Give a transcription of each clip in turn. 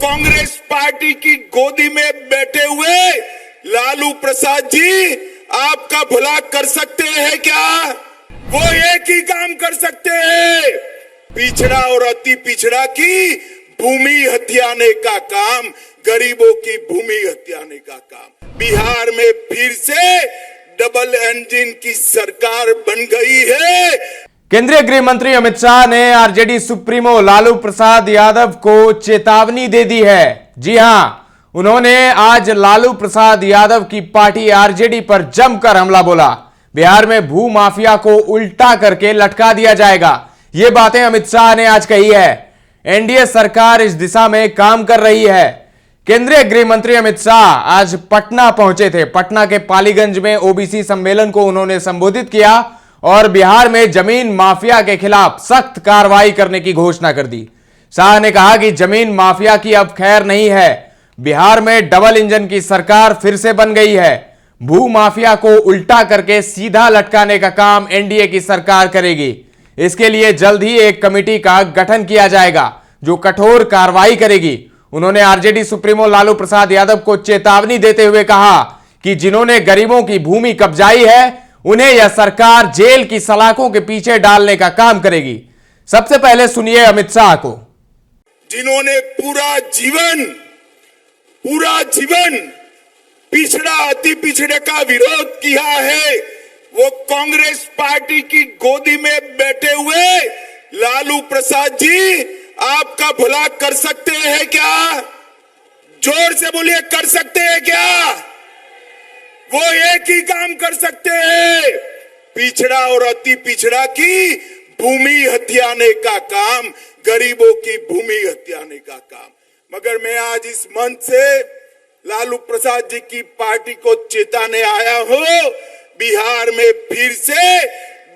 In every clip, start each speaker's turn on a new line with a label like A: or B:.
A: Congress party की गोदी में बैठे हुए लालू प्रसाद जी आपका भला कर सकते हैं क्या? वो एक ही काम कर सकते हैं, पिछड़ा और अति पिछड़ा की भूमि हथियाने का काम, गरीबों की भूमि हथियाने का काम। बिहार में फिर से डबल इंजन की सरकार बन गई है।
B: केंद्रीय गृह मंत्री अमित शाह ने आरजेडी सुप्रीमो लालू प्रसाद यादव को चेतावनी दे दी है। जी हां, उन्होंने आज लालू प्रसाद यादव की पार्टी आरजेडी पर जमकर हमला बोला। बिहार में भू माफिया को उल्टा करके लटका दिया जाएगा, ये बातें अमित शाह ने आज कही है। एनडीए सरकार इस दिशा में काम कर रही है। केंद्रीय गृह मंत्री अमित शाह आज पटना पहुंचे थे। पटना के पालीगंज में ओबीसी सम्मेलन को उन्होंने संबोधित किया और बिहार में जमीन माफिया के खिलाफ सख्त कार्रवाई करने की घोषणा कर दी। शाह ने कहा कि जमीन माफिया की अब खैर नहीं है। बिहार में डबल इंजन की सरकार फिर से बन गई है। भू माफिया को उल्टा करके सीधा लटकाने का काम एनडीए की सरकार करेगी। इसके लिए जल्द ही एक कमेटी का गठन किया जाएगा जो कठोर कार्रवाई करेगी। उन्होंने आरजेडी सुप्रीमो लालू प्रसाद यादव को चेतावनी देते हुए कहा कि जिन्होंने गरीबों की भूमि कब्जाई है उन्हें यह सरकार जेल की सलाखों के पीछे डालने का काम करेगी। सबसे पहले सुनिए अमित शाह को।
A: जिन्होंने पूरा जीवन पिछड़ा अति पिछड़े का विरोध किया है, वो कांग्रेस पार्टी की गोदी में बैठे हुए लालू प्रसाद जी आपका भला कर सकते हैं क्या? जोर से बोलिए, कर सकते हैं क्या? वो एक ही काम कर सकते हैं, पिछड़ा और अति पिछड़ा की भूमि हथियाने का काम, गरीबों की भूमि हथियाने का काम। मगर मैं आज इस मंच से लालू प्रसाद जी की पार्टी को चेताने आया हूं, बिहार में फिर से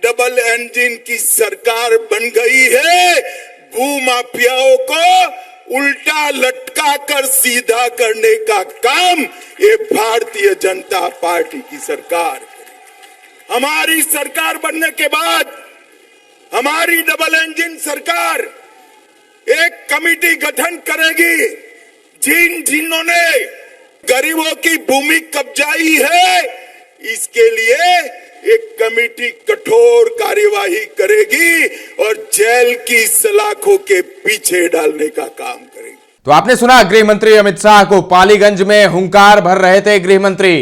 A: डबल इंजन की सरकार बन गई है। भू माफियाओं को उल्टा लटका कर सीधा करने का काम ये भारतीय जनता पार्टी की सरकार करेगी। हमारी सरकार बनने के बाद हमारी डबल इंजन सरकार एक कमेटी गठन करेगी। जिन्होंने गरीबों की भूमि कब्जाई है, इसके लिए एक कमेटी कठोर कार्यवाही करेगी और जेल की सलाखों के पीछे डालने का काम करेगी।
B: तो आपने सुना गृह मंत्री अमित शाह को। पालीगंज में हुंकार भर रहे थे गृह मंत्री।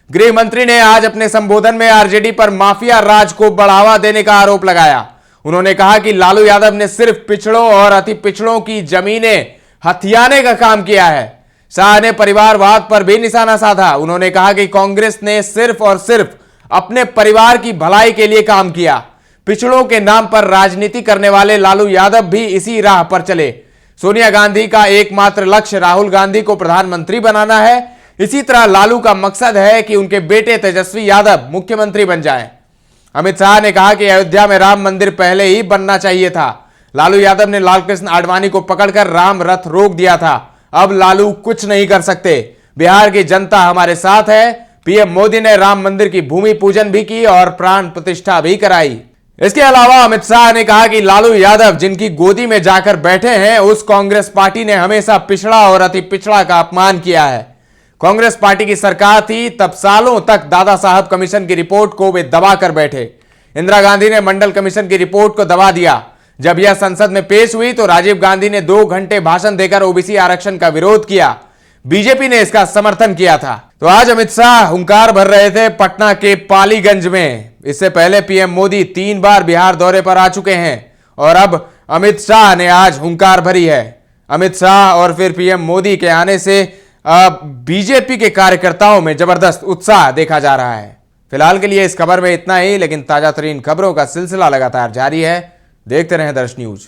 B: गृह मंत्री ने आज अपने संबोधन में आरजेडी पर माफिया राज को बढ़ावा देने का आरोप लगाया। उन्होंने कहा कि लालू यादव ने सिर्फ पिछड़ों और अति पिछड़ों की जमीनें हथियाने का काम किया है। शाह ने परिवारवाद पर भी निशाना साधा। उन्होंने कहा कि कांग्रेस ने सिर्फ और सिर्फ अपने परिवार की भलाई के लिए काम किया। पिछड़ों के नाम पर राजनीति करने वाले लालू यादव भी इसी राह पर चले। सोनिया गांधी का एकमात्र लक्ष्य राहुल गांधी को प्रधानमंत्री बनाना है। इसी तरह लालू का मकसद है कि उनके बेटे तेजस्वी यादव मुख्यमंत्री बन जाएं। अमित शाह ने कहा कि अयोध्या में राम मंदिर पहले ही बनना चाहिए था। लालू यादव ने लालकृष्ण आडवाणी को पकड़कर राम रथ रोक दिया था। अब लालू कुछ नहीं कर सकते। बिहार की जनता हमारे साथ है। पीएम मोदी ने राम मंदिर की भूमि पूजन भी की और प्राण प्रतिष्ठा भी कराई। इसके अलावा अमित शाह ने कहा कि लालू यादव जिनकी गोदी में जाकर बैठे हैं, उस कांग्रेस पार्टी ने हमेशा पिछड़ा और अति पिछड़ा का अपमान किया है। कांग्रेस पार्टी की सरकार थी तब सालों तक दादा साहब कमीशन की रिपोर्ट को वे दबा कर बैठे। इंदिरा गांधी ने मंडल कमीशन की रिपोर्ट को दबा दिया। जब यह संसद में पेश हुई तो राजीव गांधी ने 2 घंटे भाषण देकर ओबीसी आरक्षण का विरोध किया। बीजेपी ने इसका समर्थन किया था। तो आज अमित शाह हुंकार भर रहे थे पटना के पालीगंज में। इससे पहले पीएम मोदी 3 बार बिहार दौरे पर आ चुके हैं और अब अमित शाह ने आज हुंकार भरी है। अमित शाह और फिर पीएम मोदी के आने से बीजेपी के कार्यकर्ताओं में जबरदस्त उत्साह देखा जा रहा है। फिलहाल के लिए इस खबर में इतना ही, लेकिन ताजा तरीन खबरों का सिलसिला लगातार जारी है। देखते रहें दर्श न्यूज।